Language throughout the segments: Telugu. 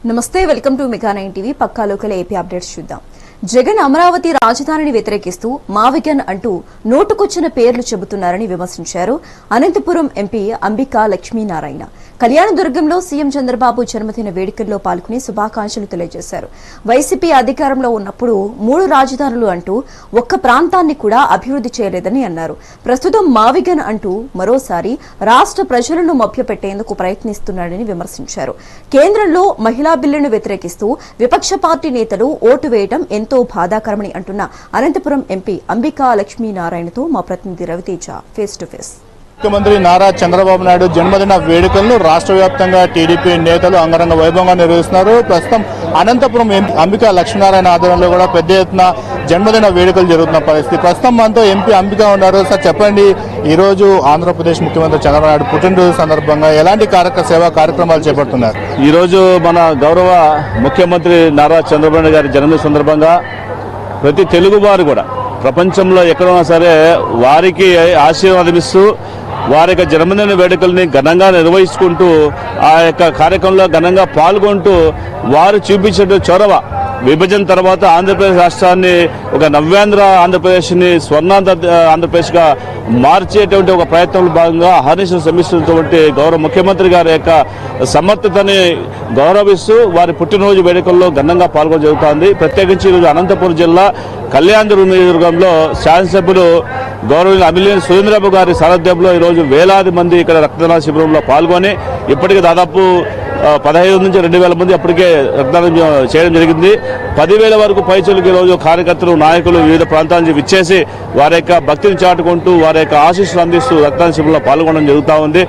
నమస్తే welcome to mega 9 TV pakka local AP updates చూద్దాం. జగన్ అమరావతి రాజధానిని వ్యతిరేకిస్తూ మావిగన్ అంటూ నోటుకొచ్చిన పేర్లు చెబుతున్నారని విమర్శించారు అనంతపురం ఎంపీ అంబికా లక్ష్మీనారాయణ. కళ్యాణదుర్గంలో సీఎం చంద్రబాబు జన్మదిన వేడుకల్లో పాల్గొని శుభాకాంక్షలు తెలియజేశారు. వైసీపీ అధికారంలో ఉన్నప్పుడు 3 రాజధానులు అంటూ ఒక్క ప్రాంతాన్ని కూడా అభివృద్ధి చేయలేదని అన్నారు. ప్రస్తుతం మావిగన్ అంటూ మరోసారి రాష్ట్ర ప్రజలను మభ్యపెట్టేందుకు ప్రయత్నిస్తున్నాడని విమర్శించారు. కేంద్రంలో మహిళా బిల్లును వ్యతిరేకిస్తూ విపక్ష పార్టీ నేతలు ఓటు వేయడం ఎంతో బాధాకరమని అంటున్న అనంతపురం ఎంపీ అంబికా లక్ష్మీనారాయణతో మా ప్రతినిధి రవితేజ ఫేస్ టు ఫేస్. ముఖ్యమంత్రి నారా చంద్రబాబు నాయుడు జన్మదిన వేడుకలను రాష్ట్ర వ్యాప్తంగా టీడీపీ నేతలు అంగరంగ వైభవంగా నిర్వహిస్తున్నారు. ప్రస్తుతం అనంతపురం అంబికా లక్ష్మీనారాయణ ఆధ్వర్యంలో కూడా పెద్ద ఎత్తున జన్మదిన వేడుకలు జరుగుతున్న పరిస్థితి. ప్రస్తుతం మనతో ఎంపీ అంబికా ఉన్నారు. సార్ చెప్పండి, ఈ రోజు ఆంధ్రప్రదేశ్ ముఖ్యమంత్రి చంద్రబాబు నాయుడు పుట్టినరోజు సందర్భంగా ఎలాంటి సేవా కార్యక్రమాలు చేపడుతున్నారు? ఈ రోజు మన గౌరవ ముఖ్యమంత్రి నారా చంద్రబాబు నాయుడు గారి జన్మదిన సందర్భంగా ప్రతి తెలుగు వారు కూడా ప్రపంచంలో ఎక్కడున్నా సరే వారికి ఆశీర్వాదం ఇస్తూ వారి యొక్క జన్మదిన వేడుకల్ని ఘనంగా నిర్వహించుకుంటూ ఆ యొక్క కార్యక్రమంలో ఘనంగా పాల్గొంటూ వారు చూపించే చొరవ విభజన తర్వాత ఆంధ్రప్రదేశ్ రాష్ట్రాన్ని ఒక నవ్యాంధ్ర ఆంధ్రప్రదేశ్ని స్వర్ణాంధ్ర ఆంధ్రప్రదేశ్గా మార్చేటువంటి ఒక ప్రయత్నంలో భాగంగా అహర్నిశలు శ్రమిస్తున్నటువంటి గౌరవ ముఖ్యమంత్రి గారి యొక్క సమర్థతని గౌరవిస్తూ వారి పుట్టినరోజు వేడుకల్లో ఘనంగా పాల్గొనడం జరుగుతోంది. ప్రత్యేకించి ఈరోజు అనంతపురం జిల్లా కళ్యాణదుర్గం నియోజకవర్గంలో శాసనసభ్యులు గౌరవ అమిలియన్ సురేంద్రబాబు గారి సారథ్యంలో ఈరోజు వేలాది మంది ఇక్కడ రక్తదాన శిబిరంలో పాల్గొని ఇప్పటికీ దాదాపు 15 నుంచి 2,000 మంది అప్పటికే రక్తదానం చేయడం జరిగింది. 10,000 వరకు పైచలకు ఈరోజు కార్యకర్తలు నాయకులు వివిధ ప్రాంతాల నుంచి విచ్చేసి వారి యొక్క భక్తిని చాటుకుంటూ వారి యొక్క ఆశీస్సులు అందిస్తూ రక్తదాన శిబిరంలో పాల్గొనడం జరుగుతూ ఉంది.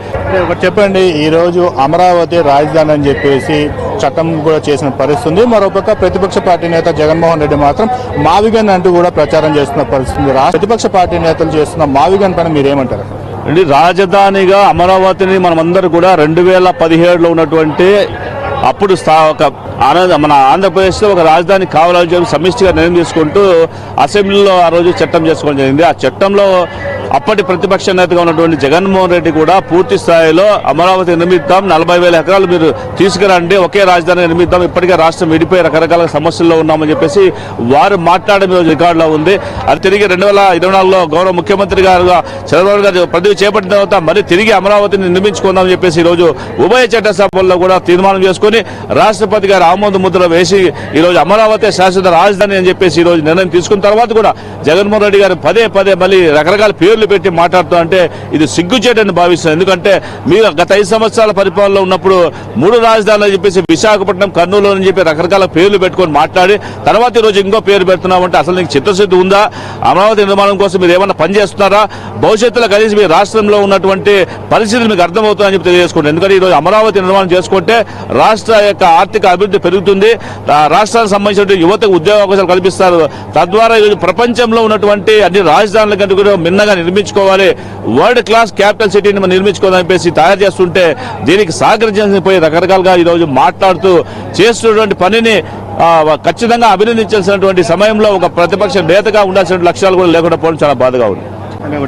ఒకటి చెప్పండి, ఈ రోజు అమరావతి రాజధాని అని చెప్పేసి చట్టం కూడా చేసిన పరిస్థితి ఉంది. మరోపక్క ప్రతిపక్ష పార్టీ నేత జగన్మోహన్ రెడ్డి మాత్రం మావిగన్ అంటూ కూడా ప్రచారం చేస్తున్న పరిస్థితి. ప్రతిపక్ష పార్టీ నేతలు చేస్తున్న మావిగన్ పని మీరేమంటారు? రాజధానిగా అమరావతిని మనమందరూ కూడా 2017లో ఉన్నటువంటి అప్పుడు మన ఆంధ్రప్రదేశ్లో ఒక రాజధాని కావాలని చెప్పి సమిష్టిగా నిర్ణయం తీసుకుంటూ అసెంబ్లీలో ఆ రోజు చట్టం చేసుకోవడం జరిగింది. ఆ చట్టంలో అప్పటి ప్రతిపక్ష నేతగా ఉన్నటువంటి జగన్మోహన్ రెడ్డి కూడా పూర్తి స్థాయిలో అమరావతి నిర్మిద్దాం, 40,000 ఎకరాలు మీరు తీసుకురండి, ఒకే రాజధాని నిర్మిద్దాం, ఇప్పటికే రాష్ట్రం విడిపోయి రకరకాల సమస్యల్లో ఉన్నామని చెప్పేసి వారు మాట్లాడడం ఈరోజు రికార్డులో ఉంది. అది తిరిగి 2024లో గౌరవ ముఖ్యమంత్రి గారుగా చంద్రబాబు గారు పదవి చేపట్టిన తర్వాత మరి తిరిగి అమరావతిని నిర్మించుకుందామని చెప్పేసి ఈరోజు ఉభయ చట్టసభల్లో కూడా తీర్మానం చేసుకుని రాష్ట్రపతి గారు ఆమోద ముద్ర వేసి ఈరోజు అమరావతి శాశ్వత రాజధాని అని చెప్పేసి ఈరోజు నిర్ణయం తీసుకున్న తర్వాత కూడా జగన్మోహన్ రెడ్డి గారు పదే మళ్ళీ రకరకాల పేర్లు పెట్టి మాట్లాడుతూ అంటే ఇది సిగ్గుచేటని భావిస్తాను. ఎందుకంటే మీరు గత 5 సంవత్సరాల పరిపాలనలో ఉన్నప్పుడు 3 రాజధానులు అని చెప్పేసి విశాఖపట్నం, కర్నూలు అని చెప్పి రకరకాల పేర్లు పెట్టుకొని మాట్లాడి తర్వాత ఈరోజు ఇంకో పేరు పెడుతున్నామంటే అసలు నీకు చిత్తశుద్ధి ఉందా? అమరావతి నిర్మాణం కోసం మీరు ఏమన్నా పని చేస్తున్నారా? భవిష్యత్తులో కనీసం మీ రాష్ట్రంలో ఉన్నటువంటి పరిస్థితులు మీకు అర్థమవుతుందని చెప్పి తెలియజేసుకోండి. ఎందుకంటే ఈరోజు అమరావతి నిర్మాణం చేసుకుంటే రాష్ట్ర యొక్క ఆర్థిక అభివృద్ధి పెరుగుతుంది, రాష్ట్రానికి సంబంధించిన యువతకు ఉద్యోగ అవకాశాలు కల్పిస్తారు. తద్వారా ఈరోజు ప్రపంచంలో ఉన్నటువంటి అన్ని రాజధానుల కంటే కూడా మిన్నగా నిర్మించుకోవాలి, వరల్డ్ క్లాస్ క్యాపిటల్ సిటీని మనం నిర్మించుకోవాలని చెప్పేసి తయారు చేస్తుంటే దీనికి సహకరించకపోయి రకరకాలుగా ఈరోజు మాట్లాడుతూ చేస్తున్నటువంటి పనిని ఖచ్చితంగా అభినందించాల్సినటువంటి సమయంలో ఒక ప్రతిపక్ష నేతగా ఉండాల్సిన లక్ష్యాలు కూడా లేకుండా పోవడం చాలా బాధగా ఉంది.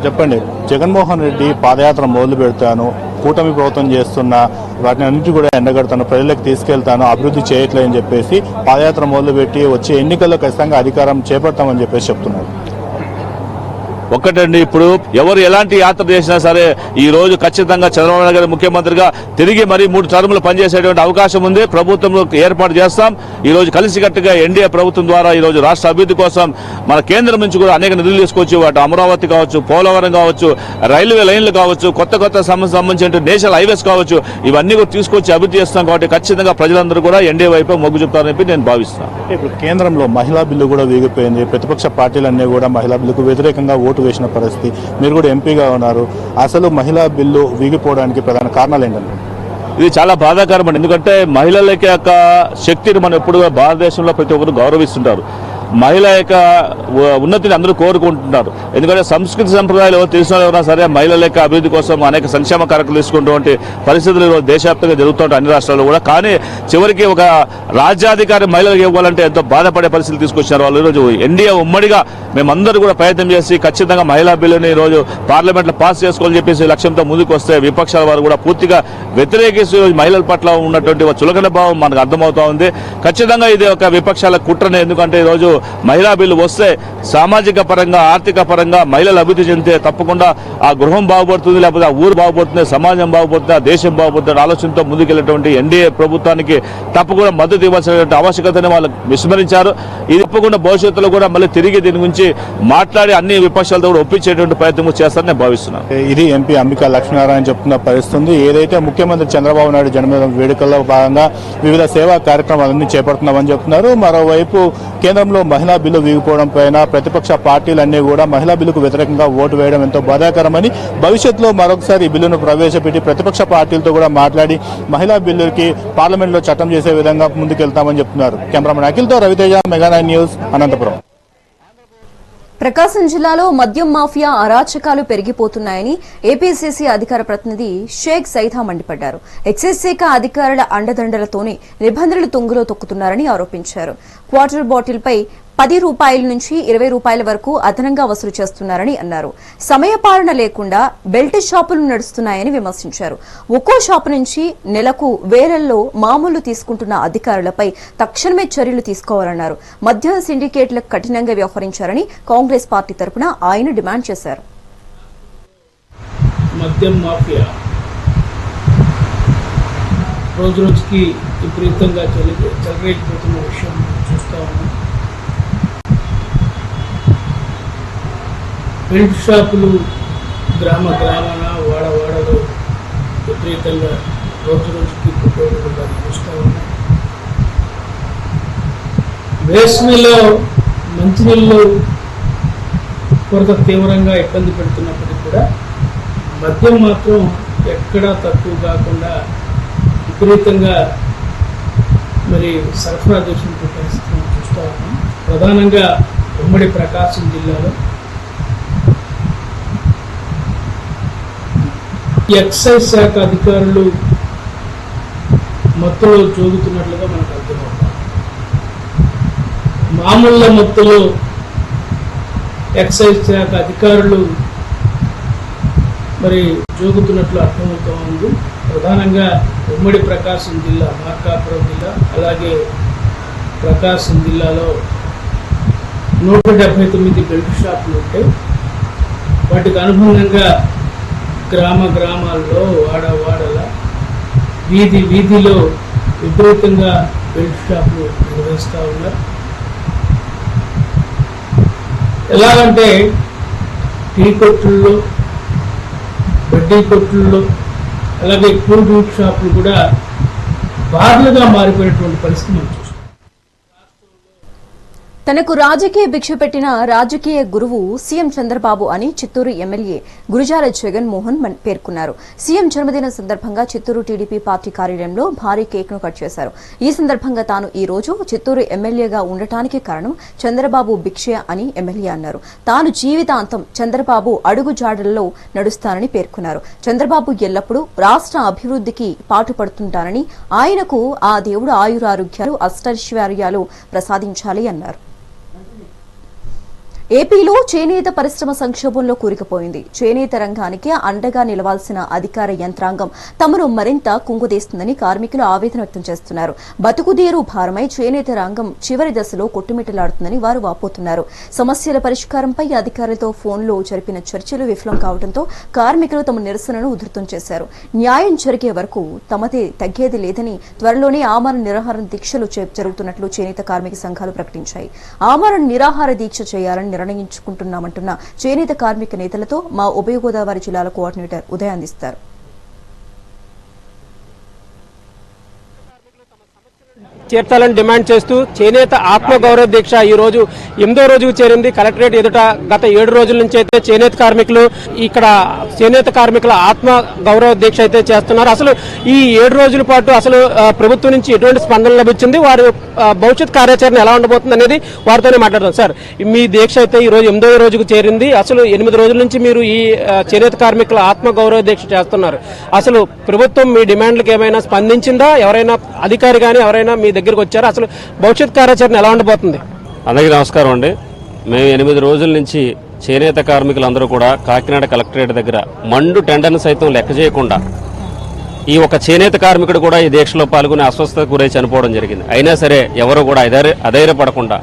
చెప్పండి, జగన్మోహన్ రెడ్డి పాదయాత్ర మొదలు పెడతాను, కూటమి ప్రభుత్వం చేస్తున్న వాటిని అన్నింటి కూడా ఎండగడతాను, ప్రజలకు తీసుకెళ్తాను, అభివృద్ధి చేయట్లేదని చెప్పేసి పాదయాత్ర మొదలుపెట్టి వచ్చే ఎన్నికల్లో ఖచ్చితంగా అధికారం చేపడతామని చెప్పేసి చెప్తున్నారు. ఒక్కటండి, ఇప్పుడు ఎవరు ఎలాంటి యాత్ర చేసినా సరే ఈ రోజు ఖచ్చితంగా చంద్రబాబు నాయుడు గారు ముఖ్యమంత్రిగా తిరిగి మరి 3 టర్ములు పనిచేసేటువంటి అవకాశం ఉంది. ప్రభుత్వంలో ఏర్పాటు చేస్తాం. ఈ రోజు కలిసికట్టుగా ఎన్డీఏ ప్రభుత్వం ద్వారా ఈ రోజు రాష్ట్ర అభివృద్ధి కోసం మన కేంద్రం నుంచి కూడా అనేక నిధులు తీసుకొచ్చి వాటి అమరావతి కావచ్చు, పోలవరం కావచ్చు, రైల్వే లైన్లు కావచ్చు, కొత్త సంబంధించిన నేషనల్ హైవేస్ కావచ్చు, ఇవన్నీ కూడా తీసుకొచ్చి అభివృద్ధి చేస్తాం. కాబట్టి ఖచ్చితంగా ప్రజలందరూ కూడా ఎన్డీఏ వైపు మొగ్గు చూపుతారని చెప్పి నేను భావిస్తున్నాను. ఇప్పుడు కేంద్రంలో మహిళా బిల్లు కూడా వీగిపోయింది. ప్రతిపక్ష పార్టీలన్నీ కూడా మహిళా బిల్లుకు వ్యతిరేకంగా ఓటు వేసిన పరిస్థితి. మీరు కూడా ఎంపీగా ఉన్నారు. అసలు మహిళా బిల్లు వీగిపోవడానికి ప్రధాన కారణాలు ఏంటంటే? ఇది చాలా బాధాకరం. ఎందుకంటే మహిళలకి యొక్క శక్తిని మనం ఎప్పుడు భారతదేశంలో ప్రతి ఒక్కరు గౌరవిస్తుంటారు. మహిళ యొక్క ఉన్నతిని అందరూ కోరుకుంటున్నారు. ఎందుకంటే సంస్కృతి సంప్రదాయాలు తెలిసిన ఎవరైనా సరే మహిళల యొక్క అభివృద్ధి కోసం అనేక సంక్షేమ కార్యక్రమాలు తీసుకున్నటువంటి పరిస్థితులు దేశవ్యాప్తంగా జరుగుతుంటాయి అన్ని రాష్ట్రాల్లో కూడా. కానీ చివరికి ఒక రాజ్యాధికారి మహిళలకు ఇవ్వాలంటే ఎంతో బాధపడే పరిస్థితులు తీసుకొచ్చారు వాళ్ళు. ఈరోజు ఎన్డీఏ ఉమ్మడిగా మేమందరూ కూడా ప్రయత్నం చేసి ఖచ్చితంగా మహిళా బిల్లుని ఈరోజు పార్లమెంట్లో పాస్ చేసుకోవాలని చెప్పేసి లక్ష్యంతో ముందుకు వస్తే విపక్షాల వారు కూడా పూర్తిగా వ్యతిరేకిస్తూ మహిళల పట్ల ఉన్నటువంటి చులకన భావం మనకు అర్థమవుతా ఉంది. ఖచ్చితంగా ఇది ఒక విపక్షాల కుట్రనే. ఎందుకంటే ఈరోజు మహిళా బిల్లు వస్తే సామాజిక పరంగా ఆర్థిక పరంగా మహిళలు అభివృద్ధి చెందితే తప్పకుండా ఆ గృహం బాగుపడుతుంది, లేకపోతే ఆ ఊరు బాగుపడుతుంది, సమాజం బాగుపడుతుంది, ఆ దేశం బాగుపడుతుంది ఆలోచనతో ముందుకెళ్ళేటువంటి ఎన్డీఏ ప్రభుత్వానికి తప్పకుండా మద్దతు ఇవ్వాల్సినటువంటి ఆవశ్యకతని వాళ్ళు విస్మరించారు. ఇది తప్పకుండా భవిష్యత్తులో కూడా మళ్ళీ తిరిగి దీని గురించి మాట్లాడి అన్ని విపక్షాలతో కూడా ఒప్పించేటువంటి ప్రయత్నం చేస్తారని నేను భావిస్తున్నాను. ఇది ఎంపీ అంబికా లక్ష్మీనారాయణ చెప్తున్న పరిస్థితి. ఏదైతే ముఖ్యమంత్రి చంద్రబాబు నాయుడు జన్మదిన వేడుకల్లో భాగంగా వివిధ సేవా కార్యక్రమాలన్నీ చేపడుతున్నామని చెప్తున్నారు. మరోవైపు కేంద్రంలో మహిళా బిల్లు వీగిపోవడం పైన ప్రతిపక్ష పార్టీలన్నీ కూడా మహిళా బిల్లుకు వ్యతిరేకంగా ఓటు వేయడం ఎంతో బాధాకరమని, భవిష్యత్తులో మరొకసారి ఈ బిల్లును ప్రవేశపెట్టి ప్రతిపక్ష పార్టీలతో కూడా మాట్లాడి మహిళా బిల్లుకి పార్లమెంట్లో చట్టం చేసే విధంగా ముందుకెళ్తామని చెప్తున్నారు. కెమెరామెన్ అఖిల్తో రవితేజ, మెగా9 న్యూస్, అనంతపురం. ప్రకాశం జిల్లాలో మద్యం మాఫియా అరాచకాలు పెరిగిపోతున్నాయని ఏపీసీసీ అధికార ప్రతినిధి షేక్ సైదా మండిపడ్డారు. ఎక్సైజ్ శాఖ అధికారుల అండదండలతోనే నిబంధనలు తుంగలో తొక్కుతున్నారని ఆరోపించారు. క్వార్టర్ బాటిల్పై 10 రూపాయల నుంచి 20 రూపాయల వరకు అదనంగా వసూలు చేస్తున్నారని అన్నారు. సమయపాలన లేకుండా బెల్ట్ షాపులు నడుస్తున్నాయని విమర్శించారు. ఒక్కో షాపు నుంచి నెలకు వేలల్లో మామూలు తీసుకుంటున్న అధికారులపై తక్షణమే చర్యలు తీసుకోవాలన్నారు. మద్యం సిండికేట్లకు కఠినంగా వ్యవహరించారని కాంగ్రెస్ పార్టీ తరపున ఆయన డిమాండ్ చేశారు. మద్యం మాఫియా రోజు రోజుకి విపరీతంగా చెలరేగిపోతున్న విషయం చూస్తా ఉన్నాం. బెల్ట్ షాపులు గ్రామాన వాడలో విపరీతంగా రోజు రోజుకి పుట్టుకోవడంగా చూస్తూ ఉన్నాం. వేసవిలో మంచినీళ్ళు కొరత తీవ్రంగా ఇబ్బంది పెడుతున్నప్పటికీ కూడా మద్యం మాత్రం ఎక్కడా తక్కువ కాకుండా విపరీతంగా మరి సరఫరా చేసినటువంటి పరిస్థితిని చూస్తూ ఉన్నాం. ప్రధానంగా ఉమ్మడి ప్రకాశం జిల్లాలో ఎక్సైజ్ శాఖ అధికారులు మత్తులో జోగుతున్నట్లుగా మనకు అర్థమవుతాం. మామూలు మత్తులో ఎక్సైజ్ శాఖ అధికారులు మరి జోగుతున్నట్లు అర్థమవుతా ఉంది. ప్రధానంగా ఉమ్మడి ప్రకాశం జిల్లా, మార్కాపురం జిల్లా, అలాగే ప్రకాశం జిల్లాలో 179 బెల్ట్ షాపులు ఉంటాయి. వాటికి అనుబంధంగా గ్రామాల్లో వాడల వీధిలో విపరీతంగా బెల్ట్ షాపులు నిర్వహిస్తూ ఉన్నారు. ఎలాగంటే టీ కొట్టుల్లో, బడ్డీ కొట్టుల్లో, అలాగే కూల్ డ్రింక్ షాపులు కూడా బార్లుగా మారిపోయినటువంటి పరిస్థితి మనం చూస్తాం. తనకు రాజకీయ భిక్ష పెట్టిన రాజకీయ గురువు సీఎం చంద్రబాబు అని చిత్తూరు ఎమ్మెల్యే గురుజాల జగన్మోహన్ పేర్కొన్నారు. సీఎం జన్మదిన సందర్భంగా చిత్తూరు టీడీపీ పార్టీ కార్యాలయంలో భారీ కేక్ ను కట్ చేశారు. ఈ సందర్భంగా తాను ఈ రోజు చిత్తూరు ఎమ్మెల్యేగా ఉండటానికి కారణం చంద్రబాబు భిక్ష అని ఎమ్మెల్యే అన్నారు. తాను జీవితాంతం చంద్రబాబు అడుగుజాడల్లో నడుస్తానని పేర్కొన్నారు. చంద్రబాబు ఎల్లప్పుడూ రాష్ట్ర అభివృద్ధికి పాటుపడుతుంటారని, ఆయనకు ఆ దేవుడు ఆయురారోగ్యాలు అష్టైశ్వర్యాలు ప్రసాదించాలి అన్నారు. ఏపీలో చేనేత పరిశ్రమ సంక్షోభంలో కూరుకుపోయింది. చేనేత రంగానికి అండగా నిలవాల్సిన అధికార యంత్రాంగం తమను మరింత కుంగుదీస్తుందని కార్మికులు ఆవేదన వ్యక్తం చేస్తున్నారు. బతుకుదేరు భారమై చేనేత రంగం చివరి దశలో కొట్టుమిట్టలాడుతుందని వారు వాపోతున్నారు. సమస్యల పరిష్కారంపై అధికారులతో ఫోన్లో జరిపిన చర్చలు విఫలం కావడంతో కార్మికులు తమ నిరసనను ఉధృతం చేశారు. న్యాయం జరిగే వరకు తమదే తగ్గేది లేదని త్వరలోనే ఆమరణ నిరాహార దీక్షలు జరుగుతున్నట్లు చేనేత కార్మిక సంఘాలు ప్రకటించాయి. ఆమరణ నిరాహార దీక్ష చేయాలని నిర్ణయించుకుంటున్నామంటున్న చేనేత కార్మిక నేతలతో మా ఉభయ గోదావరి జిల్లాల కోఆర్డినేటర్ ఉదయ్ అందిస్తారు. చేర్చాలని డిమాండ్ చేస్తూ చేనేత ఆత్మగౌరవ దీక్ష ఈ రోజు 8వ రోజుకు చేరింది. కలెక్టరేట్ ఎదుట గత 7 రోజుల నుంచి అయితే చేనేత కార్మికులు ఇక్కడ చేనేత కార్మికుల ఆత్మ గౌరవ దీక్ష అయితే చేస్తున్నారు. అసలు ఈ 7 రోజుల పాటు అసలు ప్రభుత్వం నుంచి ఎటువంటి స్పందన లభించింది, వారి భవిష్యత్ కార్యాచరణ ఎలా ఉండబోతుంది అనేది వారితోనే మాట్లాడదాం. సార్, మీ దీక్ష అయితే ఈ రోజు 8వ రోజుకు చేరింది. అసలు 8 రోజుల నుంచి మీరు ఈ చేనేత కార్మికుల ఆత్మ గౌరవ దీక్ష చేస్తున్నారు. అసలు ప్రభుత్వం మీ డిమాండ్లకు ఏమైనా స్పందించిందా? ఎవరైనా అధికారి కానీ ఎవరైనా మీ దగ్గరకు వచ్చారా? అసలు భవిష్యత్ కార్యాచరణ ఎలా ఉండబోతుంది? అందరికీ నమస్కారం అండి. మేము 8 రోజుల నుంచి చేనేత కార్మికులందరూ కూడా కాకినాడ కలెక్టరేట్ దగ్గర మండు టెండర్ను సైతం లెక్క చేయకుండా ఈ ఒక చేనేత కార్మికుడు కూడా ఈ దీక్షలో పాల్గొని అస్వస్థతకు గురై చనిపోవడం జరిగింది. అయినా సరే ఎవరు కూడా అధైర్యపడకుండా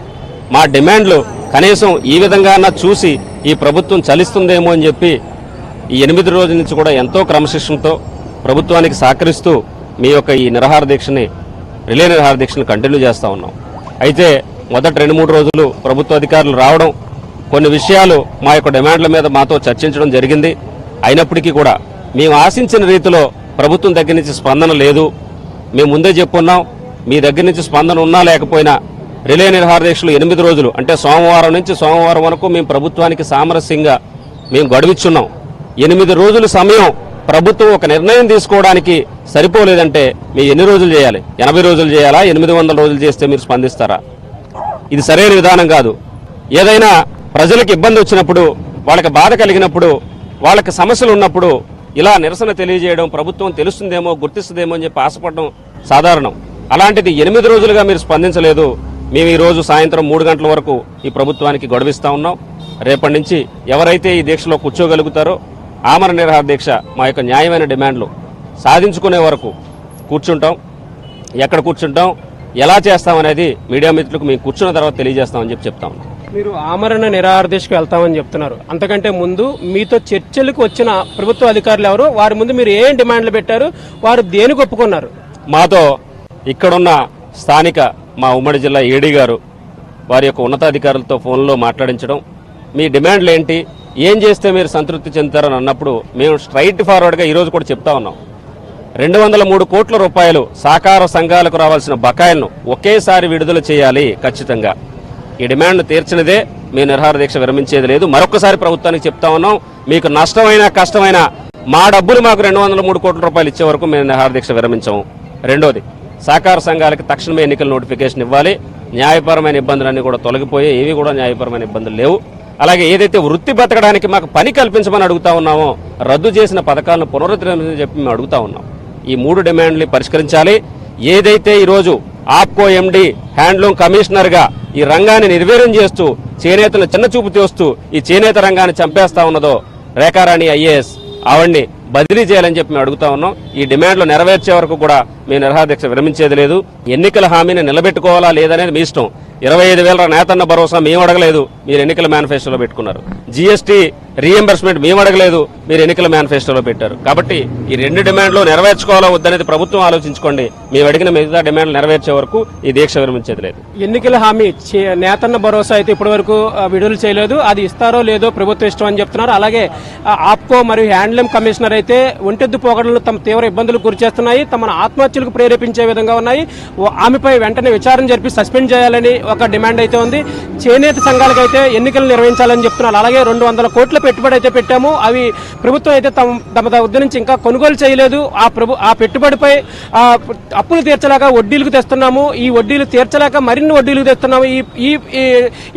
మా డిమాండ్లు కనీసం ఈ విధంగా చూసి ఈ ప్రభుత్వం చలిస్తుందేమో అని చెప్పి ఈ 8 రోజుల నుంచి కూడా ఎంతో క్రమశిక్షణతో ప్రభుత్వానికి సహకరిస్తూ మీ యొక్క ఈ రిలే నిరాహార దీక్షను కంటిన్యూ చేస్తూ ఉన్నాం. అయితే మొదటి 2-3 రోజులు ప్రభుత్వ అధికారులు రావడం, కొన్ని విషయాలు మా యొక్క డిమాండ్ల మీద మాతో చర్చించడం జరిగింది. అయినప్పటికీ కూడా మేము ఆశించిన రీతిలో ప్రభుత్వం దగ్గర నుంచి స్పందన లేదు. మేము ముందే చెప్పున్నాం, మీ దగ్గర నుంచి స్పందన ఉన్నా లేకపోయినా రిలే నిరాహార దీక్షలు 8 రోజులు అంటే సోమవారం నుంచి సోమవారం వరకు మేము ప్రభుత్వానికి సామరస్యంగా మేము గడువిచ్చున్నాం. 8 రోజుల సమయం ప్రభుత్వం ఒక నిర్ణయం తీసుకోవడానికి సరిపోలేదంటే మీరు ఎన్ని రోజులు చేయాలి? 80 రోజులు చేయాలా? 800 రోజులు చేస్తే మీరు స్పందిస్తారా? ఇది సరైన విధానం కాదు. ఏదైనా ప్రజలకు ఇబ్బంది వచ్చినప్పుడు, వాళ్ళకి బాధ కలిగినప్పుడు, వాళ్ళకి సమస్యలు ఉన్నప్పుడు ఇలా నిరసన తెలియజేయడం ప్రభుత్వం తెలుస్తుందేమో, గుర్తిస్తుందేమో అని చెప్పి ఆశపడడం సాధారణం. అలాంటిది 8 రోజులుగా మీరు స్పందించలేదు. మేము ఈ రోజు సాయంత్రం 3 గంటల వరకు ఈ ప్రభుత్వానికి గడువిస్తా ఉన్నాం. రేపటి నుంచి ఎవరైతే ఈ దీక్షలో కూర్చోగలుగుతారో ఆమరణ నిరాహార దీక్ష మా యొక్క న్యాయమైన డిమాండ్లు సాధించుకునే వరకు కూర్చుంటాం. ఎక్కడ కూర్చుంటాం, ఎలా చేస్తామనేది మీడియా మిత్రులకు మేము కూర్చున్న తర్వాత తెలియజేస్తామని చెప్పి చెప్తా ఉన్నాం. మీరు ఆమరణ నిరాహార దీక్షకు వెళ్తామని చెప్తున్నారు. అంతకంటే ముందు మీతో చర్చలకు వచ్చిన ప్రభుత్వ అధికారులు ఎవరు? వారి ముందు మీరు ఏం డిమాండ్లు పెట్టారు? వారు దేనికి ఒప్పుకున్నారు? మాతో ఇక్కడున్న స్థానిక మా ఉమ్మడి జిల్లా ఏడీ గారు వారి యొక్క ఉన్నతాధికారులతో ఫోన్లో మాట్లాడించడం, మీ డిమాండ్లు ఏంటి, ఏం చేస్తే మీరు సంతృప్తి చెందుతారని అన్నప్పుడు మేము స్ట్రైట్ ఫార్వర్డ్గా ఈరోజు కూడా చెప్తా ఉన్నాం. 203 కోట్ల రూపాయలు సహకార సంఘాలకు రావాల్సిన బకాయిలను ఒకేసారి విడుదల చేయాలి ఖచ్చితంగా. ఈ డిమాండ్ తీర్చినదే మేము నిరాహార దీక్ష విరమించేది లేదు. మరొకసారి ప్రభుత్వానికి చెప్తా ఉన్నాం, మీకు నష్టమైనా కష్టమైనా మా డబ్బులు మాకు 203 కోట్ల రూపాయలు ఇచ్చే వరకు మేము నిరాహార దీక్ష విరమించము. రెండోది, సహకార సంఘాలకి తక్షణమే ఎన్నికల నోటిఫికేషన్ ఇవ్వాలి. న్యాయపరమైన ఇబ్బందులన్నీ కూడా తొలగిపోయి ఏవి కూడా న్యాయపరమైన ఇబ్బందులు లేవు. అలాగే ఏదైతే వృత్తి బతకడానికి మాకు పని కల్పించమని అడుగుతా ఉన్నామో రద్దు చేసిన పథకాలను పునరుద్ధరించమని చెప్పి మేము అడుగుతా ఉన్నాం. ఈ 3 డిమాండ్లు పరిష్కరించాలి. ఏదైతే ఈరోజు ఆప్కో ఎండి హ్యాండ్లూమ్ కమిషనర్గా ఈ రంగాన్ని నిర్వీర్యం చేస్తూ చేనేతలను చిన్నచూపు చేస్తూ ఈ చేనేత రంగాన్ని చంపేస్తా ఉన్నదో రేఖారాణి ఐఏఎస్ ఆవిడ్ని బదిలీ చేయాలని చెప్పి మేము అడుగుతా ఉన్నాం. ఈ డిమాండ్లు నెరవేర్చే వరకు కూడా మేము నిరాహార దీక్ష విరమించేది లేదు. ఎన్నికల హామీని నిలబెట్టుకోవాలా లేదనేది మీ ఇష్టం. 25,000 నేతన్న భరోసా మేము అడగలేదు, మీరు ఎన్నికల మేనిఫెస్టోలో పెట్టుకున్నారు. జీఎస్టీ రీఎంబర్స్మెంట్ మేము అడగలేదు, మీరు ఎన్నికల మేనిఫెస్టోలో పెట్టారు. కాబట్టి ఈ 2 డిమాండ్లు నెరవేర్చుకోవాలా వద్దనేది ప్రభుత్వం ఆలోచించుకోండి. మేము అడిగిన మిగతా డిమాండ్లు నెరవేర్చే వరకు ఈ దీక్ష విరమించేది లేదు. ఎన్నికల హామీ నేతన్న భరోసా అయితే ఇప్పటి వరకు విడుదల చేయలేదు. అది ఇస్తారో లేదో ప్రభుత్వం ఇష్టం అని చెప్తున్నారు. అలాగే ఆప్కో మరియు హ్యాండ్లూమ్ కమిషనర్ అయితే ఒంటెద్దు పోకడలు తమ తీవ్ర ఇబ్బందులకు గురి చేస్తున్నాయి, తమను ఆత్మహత్యలకు ప్రేరేపించే విధంగా ఉన్నాయి. ఆమెపై వెంటనే విచారణ జరిపి సస్పెండ్ చేయాలని ఒక డిమాండ్ అయితే ఉంది. చేనేత సంఘాలకైతే ఎన్నికలు నిర్వహించాలని చెప్తున్నారు. అలాగే 200 కోట్ల పెట్టుబడి అయితే పెట్టాము, అవి ప్రభుత్వం అయితే తమ వద్ద నుంచి ఇంకా కొనుగోలు చేయలేదు. ఆ పెట్టుబడిపై అప్పులు తీర్చలేక వడ్డీలకు తెస్తున్నాము, ఈ వడ్డీలు తీర్చలేక మరిన్ని వడ్డీలకు తెస్తున్నాము.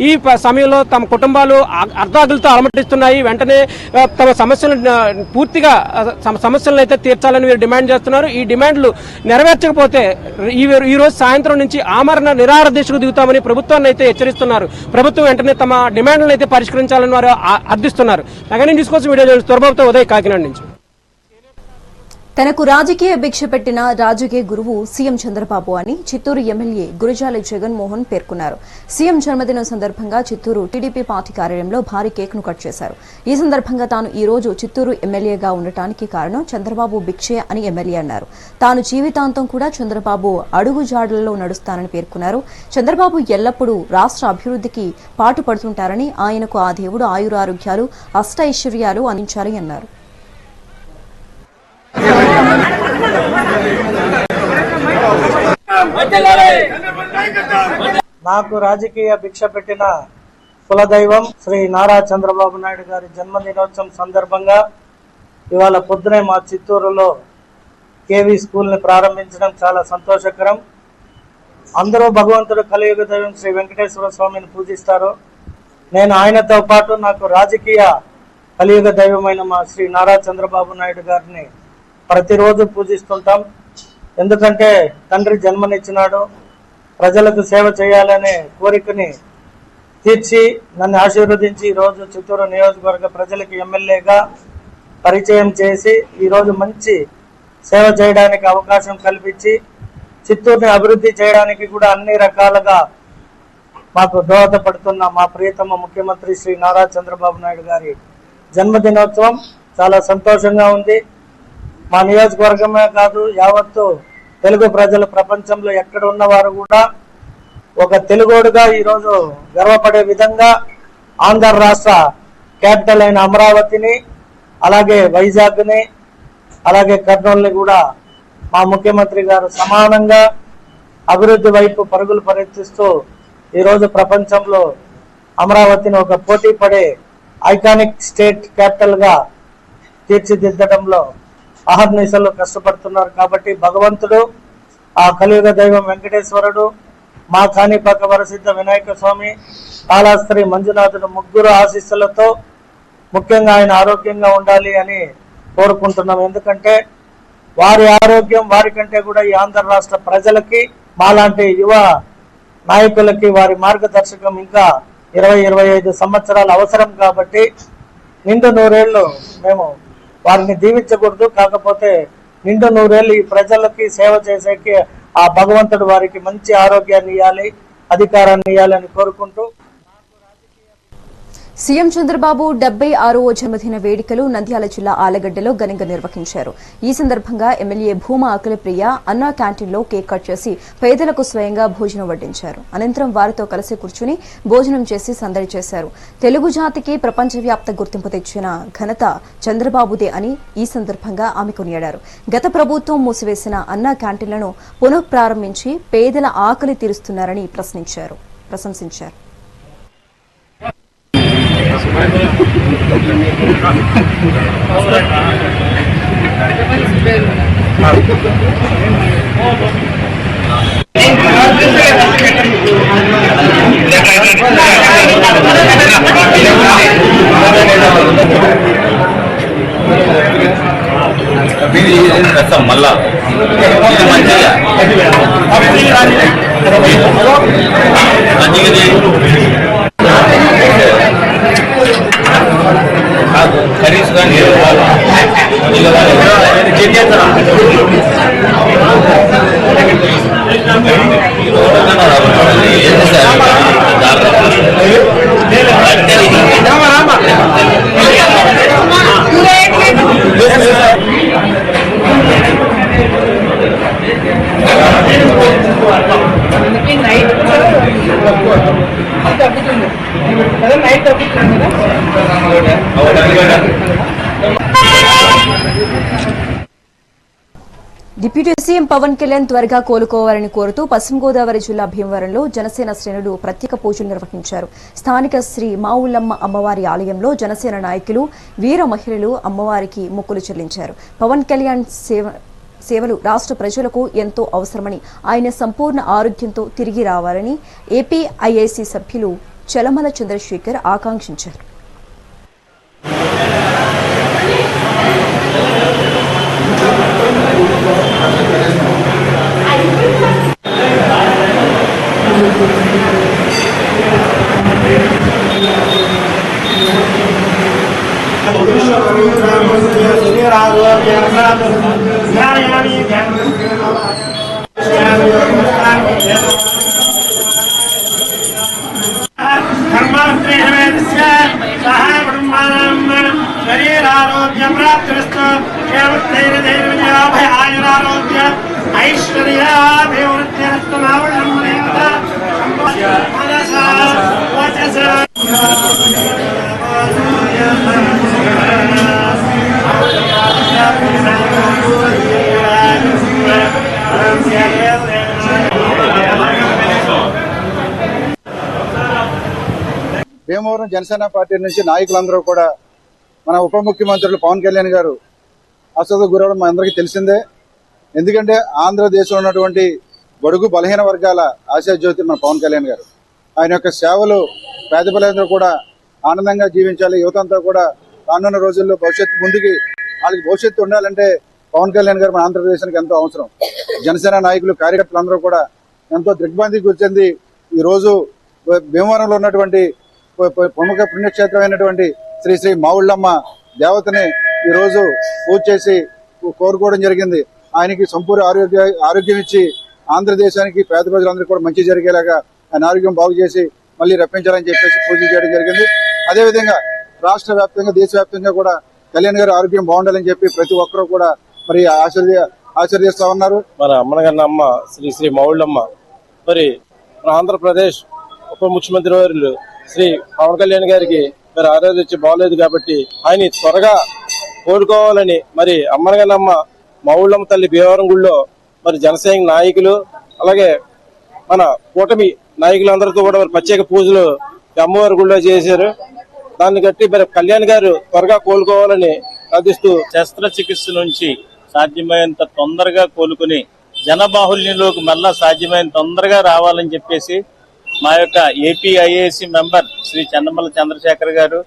ఈ సమయంలో తమ కుటుంబాలు అర్ధాగులతో అలమటిస్తున్నాయి. వెంటనే తమ సమస్యలను పూర్తిగా సమస్యలను అయితే తీర్చాలని వీరు డిమాండ్ చేస్తున్నారు. ఈ డిమాండ్లు నెరవేర్చకపోతే ఈ రోజు సాయంత్రం నుంచి ఆమరణ నిరాహార దీక్షకు దిగుతామని ప్రభుత్వాన్ని అయితే హెచ్చరిస్తున్నారు. ప్రభుత్వం వెంటనే తమ డిమాండ్లను అయితే పరిష్కరించాలని వారు అర్థిస్తున్నారు. నగరం న్యూస్ కోసం వీడియో త్వరబాబుతో ఉదయ్, కాకినాడ నుంచి. తనకు రాజకీయ భిక్ష పెట్టిన రాజకీయ గురువు సీఎం చంద్రబాబు అని చిత్తూరు ఎమ్మెల్యే గురజాల జగన్మోహన్ పేర్కొన్నారు. సీఎం జన్మదినం సందర్భంగా చిత్తూరు టీడీపీ పార్టీ కార్యాలయంలో భారీ కేక్ను కట్ చేశారు. ఈ సందర్భంగా తాను ఈ రోజు చిత్తూరు ఎమ్మెల్యేగా ఉండటానికి కారణం చంద్రబాబు భిక్షే అని ఎమ్మెల్యే అన్నారు. తాను జీవితాంతం కూడా చంద్రబాబు అడుగుజాడలలో నడుస్తానని పేర్కొన్నారు. చంద్రబాబు ఎల్లప్పుడూ రాష్ట్ర అభివృద్ధికి పాటుపడుతుంటారని, ఆయనకు ఆ దేవుడు ఆయురారోగ్యాలు అష్టైశ్వర్యాలు అందించాలని అన్నారు. నాకు రాజకీయ భిక్ష పెట్టిన కులదైవం శ్రీ నారా చంద్రబాబు నాయుడు గారి జన్మదినోత్సవం సందర్భంగా ఇవాళ పొద్దునే మా చిత్తూరులో కేవీ స్కూల్ని ప్రారంభించడం చాలా సంతోషకరం. అందరూ భగవంతుడు కలియుగ దైవం శ్రీ వెంకటేశ్వర స్వామిని పూజిస్తారు. నేను ఆయనతో పాటు నాకు రాజకీయ కలియుగ దైవమైన మా శ్రీ నారా చంద్రబాబు నాయుడు గారిని ప్రతిరోజు పూజిస్తుంటాం. ఎందుకంటే తండ్రి జన్మనిచ్చినాడు, ప్రజలకు సేవ చేయాలనే కోరికని తీర్చి నన్ను ఆశీర్వదించి ఈరోజు చిత్తూరు నియోజకవర్గ ప్రజలకు ఎమ్మెల్యేగా పరిచయం చేసి ఈరోజు మంచి సేవ చేయడానికి అవకాశం కల్పించి చిత్తూరుని అభివృద్ధి చేయడానికి కూడా అన్ని రకాలుగా మాకు దోహదపడుతున్న మా ప్రియతమ ముఖ్యమంత్రి శ్రీ నారా చంద్రబాబు నాయుడు గారి జన్మదినోత్సవం చాలా సంతోషంగా ఉంది. మా నియోజకవర్గమే కాదు, యావత్తు తెలుగు ప్రజలు ప్రపంచంలో ఎక్కడ ఉన్నవారు కూడా ఒక తెలుగోడుగా ఈరోజు గర్వపడే విధంగా ఆంధ్ర రాష్ట్ర క్యాపిటల్ అయిన అమరావతిని, అలాగే వైజాగ్ని, అలాగే కర్నూలుని కూడా మా ముఖ్యమంత్రి గారు సమానంగా అభివృద్ధి వైపు పరుగులు పరిగెత్తిస్తూ ఈరోజు ప్రపంచంలో అమరావతిని ఒక పోటీ పడే ఐకానిక్ స్టేట్ క్యాపిటల్ గా తీర్చిదిద్దడంలో అహర్నిశలు కష్టపడుతున్నారు. కాబట్టి భగవంతుడు, ఆ కలియుగ దైవం వెంకటేశ్వరుడు, మా కాణిపాక వరసిద్ధ వినాయక స్వామి, కాళహస్తి మంజునాథుడు ముగ్గురు ఆశీస్సులతో ముఖ్యంగా ఆయన ఆరోగ్యంగా ఉండాలి అని కోరుకుంటున్నాం. ఎందుకంటే వారి ఆరోగ్యం వారికంటే కూడా ఈ ఆంధ్ర రాష్ట్ర ప్రజలకి, మాలాంటి యువ నాయకులకి వారి మార్గదర్శకం ఇంకా 20-25 సంవత్సరాలు అవసరం. కాబట్టి నిండు నూరేళ్లు మేము వారిని దీవించకూడదు, కాకపోతే నిండు నూరేళ్లు ఈ ప్రజలకి సేవ చేసేకి ఆ భగవంతుడు వారికి మంచి ఆరోగ్యాన్ని ఇవ్వాలి, అధికారాన్ని ఇవ్వాలని కోరుకుంటూ సీఎం చంద్రబాబు 76వ జన్మదిన వేడుకలు నంద్యాల జిల్లా ఆలగడ్డలో ఘనంగా నిర్వహించారు. ఈ సందర్భంగా ఎమ్మెల్యే భూమా అఖిలప్రియ అన్నా క్యాంటీన్లో కేక్ కట్ చేసి పేదలకు స్వయంగా భోజనం వడ్డించారు. అనంతరం వారితో కలిసి కూర్చుని భోజనం చేసి సందడి చేశారు. తెలుగు జాతికి ప్రపంచవ్యాప్త గుర్తింపు తెచ్చిన ఘనత చంద్రబాబుదే అని ఈ సందర్భంగా ఆమె కొనియాడారు. గత ప్రభుత్వం మూసివేసిన అన్నా క్యాంటీన్లను పునఃప్రారంభించి పేదల ఆకలి తీరుస్తున్నారని ప్రశంసించారు. మళ్ళా ఖరీదు కానీ డిప్యూటీ సీఎం పవన్ కళ్యాణ్ త్వరగా కోలుకోవాలని కోరుతూ పశ్చిమ గోదావరి జిల్లా భీమవరంలో జనసేన శ్రేణులు ప్రత్యేక పూజలు నిర్వహించారు. స్థానిక శ్రీ మావులమ్మ అమ్మవారి ఆలయంలో జనసేన నాయకులు, వీర మహిళలు అమ్మవారికి మొక్కులు చెల్లించారు. పవన్ కళ్యాణ్ సేవలు రాష్ట్ర ప్రజలకు ఎంతో అవసరమని, ఆయన సంపూర్ణ ఆరోగ్యంతో తిరిగి రావాలని ఏపీఐఐసీ సభ్యులు చలమల చంద్రశేఖర్ ఆకాంక్షించారు. భీమవరం జనసేన పార్టీ నుంచి నాయకులందరూ కూడా మన ఉప ముఖ్యమంత్రులు పవన్ కళ్యాణ్ గారు అస్వస్థకు గురవడం మా అందరికీ తెలిసిందే. ఎందుకంటే ఆంధ్రదేశంలో ఉన్నటువంటి బడుగు బలహీన వర్గాల ఆశాజ్యోతి మన పవన్ కళ్యాణ్ గారు. ఆయన యొక్క సేవలు పేద ప్రజలందరూ కూడా ఆనందంగా జీవించాలి. యువతంతా కూడా రానున్న రోజుల్లో ముందుకి వాళ్ళకి భవిష్యత్తు ఉండాలంటే పవన్ కళ్యాణ్ గారు మన ఆంధ్రప్రదేశానికి ఎంతో అవసరం. జనసేన నాయకులు కార్యకర్తలందరూ కూడా ఎంతో దిగ్భ్రాంతికి గుర్తింది. ఈ రోజు భీమవరంలో ఉన్నటువంటి ప్రముఖ పుణ్యక్షేత్రమైనటువంటి శ్రీ శ్రీ మావుళ్ళమ్మ దేవతని ఈ రోజు పూజ చేసి కోరుకోవడం జరిగింది. ఆయనకి సంపూర్ణ ఆరోగ్యం ఇచ్చి ఆంధ్రదేశానికి పేద ప్రజలందరూ కూడా మంచి జరిగేలాగా ఆయన ఆరోగ్యం బాగు చేసి మళ్ళీ రప్పించాలని చెప్పేసి పూజ చేయడం జరిగింది. అదేవిధంగా రాష్ట్ర వ్యాప్తంగా దేశవ్యాప్తంగా కూడా కళ్యాణ్ గారి ఆరోగ్యం బాగుండాలని చెప్పి ప్రతి ఒక్కరూ కూడా మరి ఆశీర్వదిస్తా ఉన్నారు. మన అమ్మనగన్న అమ్మ శ్రీ శ్రీ మావుళ్ళమ్మ మరి ఆంధ్రప్రదేశ్ ఉప ముఖ్యమంత్రి వర్యులు శ్రీ పవన్ కళ్యాణ్ గారికి మరి ఆరోగ్యం బాగలేదు కాబట్టి ఆయన త్వరగా కోలుకోవాలని మరి అమ్మనగన్నమ్మ మావుళ్ళమ్మ తల్లి భీమవరం గుడిలో మరి జనసేన నాయకులు అలాగే మన కూటమి నాయకులందరితో కూడా మరి ప్రత్యేక పూజలు అమ్మవారి గుడిలో చేశారు. దాన్ని బట్టి మరి కళ్యాణ్ గారు త్వరగా కోలుకోవాలని ప్రార్థిస్తూ శస్త్రచికిత్స నుంచి సాధ్యమైనంత తొందరగా కోలుకుని జనబాహుల్యంలోకి మళ్ళా సాధ్యమైనంత తొందరగా రావాలని చెప్పేసి మా యొక్క ఏపీఐఏసీ మెంబర్ శ్రీ చంద్రమల చంద్రశేఖర్ గారు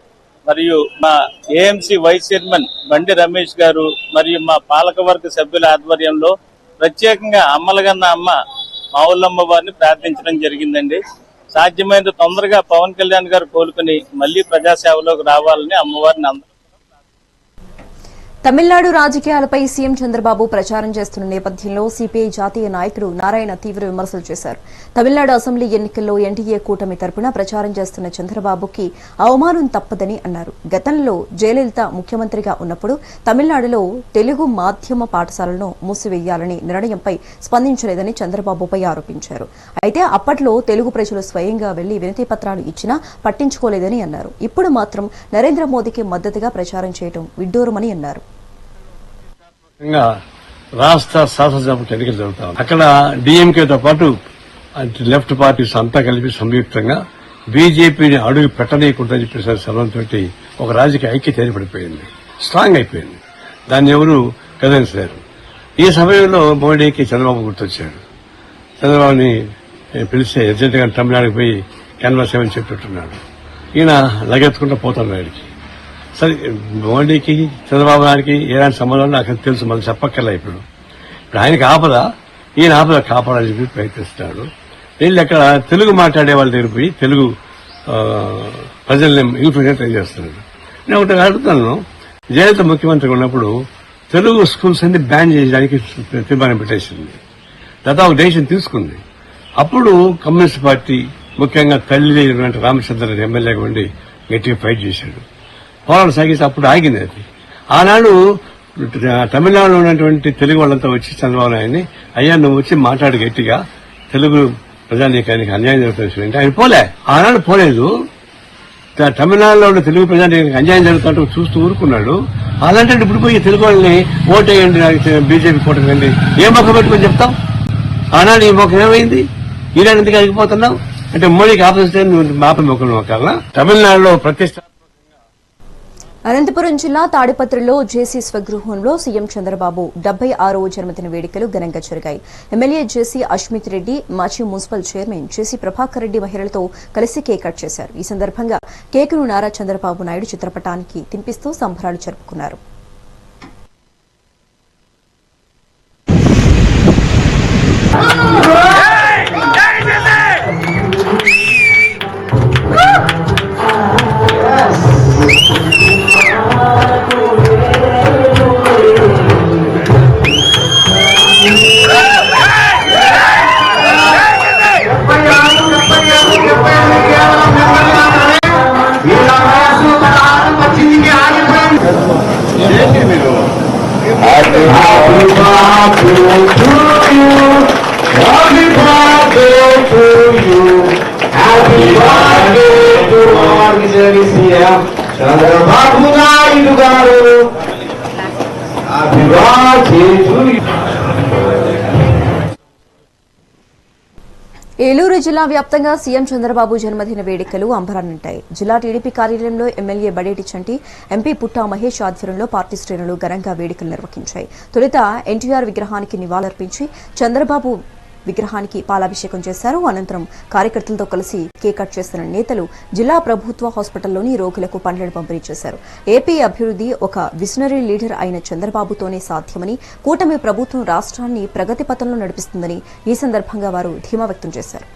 మరియు మా ఏఎంసీ వైస్ చైర్మన్ బండి రమేష్ గారు మరియు మా పాలకవర్గ సభ్యుల ఆధ్వర్యంలో ప్రత్యేకంగా అమ్మలగన్న అమ్మ మావుళ్ళమ్మ వారిని ప్రార్థించడం జరిగిందండి. సాధ్యమైనంత తొందరగా పవన్ కళ్యాణ్ గారు కోలుకుని మళ్లీ ప్రజాసేవలోకి రావాలని అమ్మవారిని తమిళనాడు రాజకీయాలపై సీఎం చంద్రబాబు ప్రచారం చేస్తున్న నేపథ్యంలో సిపిఐ జాతీయ నాయకుడు నారాయణ తీవ్ర విమర్శలు చేశారు. తమిళనాడు అసెంబ్లీ ఎన్నికల్లో ఎన్డీఏ కూటమి తరపున ప్రచారం చేస్తున్న చంద్రబాబుకి అవమానం తప్పదని అన్నారు. గతంలో జయలలిత ముఖ్యమంత్రిగా ఉన్నప్పుడు తమిళనాడులో తెలుగు మాధ్యమ పాఠశాలను మూసివేయాలని నిర్ణయంపై స్పందించలేదని చంద్రబాబుపై ఆరోపించారు. అయితే అప్పట్లో తెలుగు ప్రజలు స్వయంగా వెళ్లి వినతి పత్రాలు ఇచ్చినా పట్టించుకోలేదని అన్నారు. ఇప్పుడు మాత్రం నరేంద్ర మోదీకి మద్దతుగా ప్రచారం చేయడం విడ్డూరమని అన్నారు. రాష్ట్ర శాసనసభకు ఎన్నికలు జరుగుతా ఉంది. అక్కడ డీఎంకేతో పాటు లెఫ్ట్ పార్టీస్ అంతా కలిపి సంయుక్తంగా బీజేపీని అడుగు పెట్టనీయకుండా చెప్పేసి సభంతో ఒక రాజకీయ ఐక్యత ఏర్పడిపోయింది, స్ట్రాంగ్ అయిపోయింది. దాన్ని ఎవరు కదిలించలేరు. ఈ సమయంలో మోడీకి చంద్రబాబు గుర్తొచ్చాడు. చంద్రబాబుని పిలిస్తే అర్జెంట్ గా తమిళనాడుకు పోయి క్యాన్వాస్ ఏమని చెప్పిట్టున్నాడు. ఈయన లగెత్తుకుంటూ పోతాడు ఆయనకి. సరే, మోడీకి చంద్రబాబు నాయుడికి ఎలాంటి సంబంధం నాకు తెలుసు, మళ్ళీ చెప్పక్కర్లా. ఇప్పుడు ఆయనకి ఆపద, ఈయన ఆపద కాపాడాలని చెప్పి ప్రయత్నిస్తున్నాడు. వీళ్ళు అక్కడ తెలుగు మాట్లాడే వాళ్ళ దగ్గర పోయి తెలుగు ప్రజల్ని ఇన్ఫ్లుయెన్స్ ట్రై చేస్తున్నాడు. నేను ఒకటి అడుగుతాను, జయలలిత ముఖ్యమంత్రిగా ఉన్నప్పుడు తెలుగు స్కూల్స్ అన్ని బ్యాన్ చేయడానికి తీర్మానం పెట్టేసింది. దాదాపు ఒక డెసిషన్ తీసుకుంది. అప్పుడు కమ్యూనిస్ట్ పార్టీ ముఖ్యంగా తల్లి రామచంద్ర ఎమ్మెల్యేగా ఉండి గట్టిగా ఫైట్ చేశాడు, పోరాటం సాగిస్తే అప్పుడు ఆగింది అది. ఆనాడు తమిళనాడులో ఉన్నటువంటి తెలుగు వాళ్ళంతా వచ్చి చంద్రబాబు నాయుడిని, అయ్యా నువ్వు వచ్చి మాట్లాడు గట్టిగా, తెలుగు ప్రజానీకానికి అన్యాయం జరుగుతుంది. ఆయన పోలే, ఆనాడు పోలేదు. తమిళనాడులో ఉన్న తెలుగు ప్రజానీకానికి అన్యాయం జరుగుతుంటే చూస్తూ ఊరుకున్నాడు. అలాంటి ఇప్పుడు పోయి తెలుగు వాళ్ళని ఓటేయండి, బీజేపీ కోటండి, ఏ మొక్క పెట్టుకుని చెప్తాం? ఆనాడు ఈ మొక్క ఏమైంది? ఈనాడు ఎందుకు అడిగిపోతున్నావు అంటే మోడీకి ఆపోజిట్ మాప మొక్కలు మొక్కాలనా? తమిళనాడులో ప్రతిష్ట. అనంతపురం జిల్లా తాడిపత్రిలో జేసీ స్వగృహంలో సీఎం చంద్రబాబు 76వ జన్మదిన వేడుకలు ఘనంగా జరిగాయి. ఎమ్మెల్యే జేసీ అష్మిత్ రెడ్డి, మాజీ మున్సిపల్ చైర్మన్ జేసీ ప్రభాకర్ రెడ్డి మహిళలతో కలిసి కేక్ కట్ చేశారు. ఈ సందర్భంగా కేకును నారా చంద్రబాబు నాయుడు చిత్రపటానికి తినిపిస్తూ సంబరాలు జరుపుకున్నారు. చంద్రబాబు నాయుడు గారు ఏలూరు జిల్లా వ్యాప్తంగా సీఎం చంద్రబాబు జన్మదిన వేడుకలు అంబరాన్నంటాయి. జిల్లా టీడీపీ కార్యాలయంలో ఎమ్మెల్యే బడేటి చంటి, ఎంపీ పుట్టా మహేష్ ఆధ్వర్యంలో పార్టీ శ్రేణులు ఘనంగా వేడుకలు నిర్వహించాయి. తొలుత ఎన్టీఆర్ విగ్రహానికి నివాళులర్పించి చంద్రబాబు విగ్రహానికి పాలాభిషేకం చేశారు. అనంతరం కార్యకర్తలతో కలిసి కేక్ కట్ చేసిన నేతలు జిల్లా ప్రభుత్వ హాస్పిటల్లోని రోగులకు పండ్లను పంపిణీ చేశారు. ఏపీ అభివృద్ధి ఒక విజనరీ లీడర్ అయిన చంద్రబాబుతోనే సాధ్యమని, కూటమి ప్రభుత్వం రాష్ట్రాన్ని ప్రగతి పథంలో నడిపిస్తుందని ఈ సందర్భంగా వారు ధీమా వ్యక్తం చేశారు.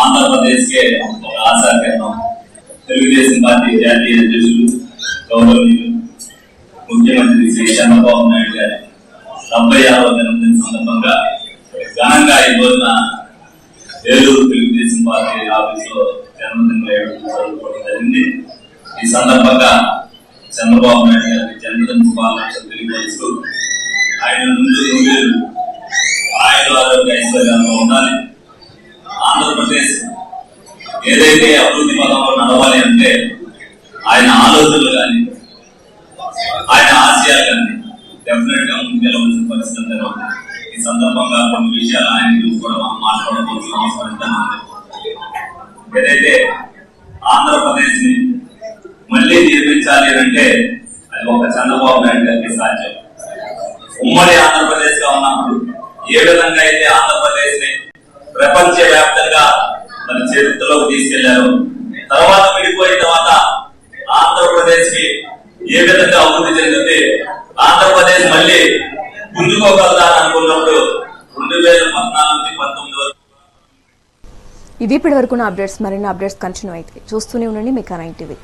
ఆంధ్రప్రదేశ్ కే ఒక ఆశాకిరణం తెలుగుదేశం పార్టీ జాతీయ అధ్యక్షులు గౌరవనీయులు ముఖ్యమంత్రి శ్రీ చంద్రబాబు నాయుడు గారి 76వ జన్మదిన సందర్భంగా ఘనంగా ఈ రోజున ఏలూరు తెలుగుదేశం పార్టీ ఆఫీసులో జన్మదిన జరుపుకోవడం జరిగింది. ఈ సందర్భంగా చంద్రబాబు నాయుడు గారికి జన్మదిన శుభాకాంక్షలు తెలియజేస్తూ ఆయన ముందు ఆయన ఆరోగ్య ఐశ్వర్యంగా ఉండాలి. ఆంధ్రప్రదేశ్ ఏదైతే అభివృద్ధి పథంలో నడవాలి అంటే ఆయన ఆలోచనలు కానీ ఆయన ఆశయాలు కానీ డెఫినెట్ గా ముందుకెళ్ళవలసిన పరిస్థితి. ఈ సందర్భంగా కొన్ని విషయాలు ఆయన గురించి కూడా మనం మాట్లాడుకోవాల్సిన అవసరం ఎంతైనా ఉంది. ఏదైతే ఆంధ్రప్రదేశ్ ని మళ్ళీ నిర్మించాలి అంటే అది ఒక చంద్రబాబు నాయుడు గారికి సాధ్యం. ఉమ్మడి ఆంధ్రప్రదేశ్ గా ఉన్నప్పుడు ఏ విధంగా అయితే ఆంధ్రప్రదేశ్ ని ప్రపంచ వ్యాప్తంగా మన చరిత్రలోకి తీసుకెళ్లారు, తర్వాత విడిపోయిన తర్వాత ఆంధ్రప్రదేశ్ కి ఏ విధంగా అభివృద్ధి చెందింది, ఆంధ్రప్రదేశ్ మళ్ళీ పుంజుకోగలదా అనుకున్నప్పుడు 2014 నుంచి 19 వరకు. ఇవి ఇప్పటి వరకు అప్డేట్స్. మరిన్ని అప్డేట్స్ కంటిన్యూ అయితే చూస్తూనే ఉండండి మెగా 9 టీవీ.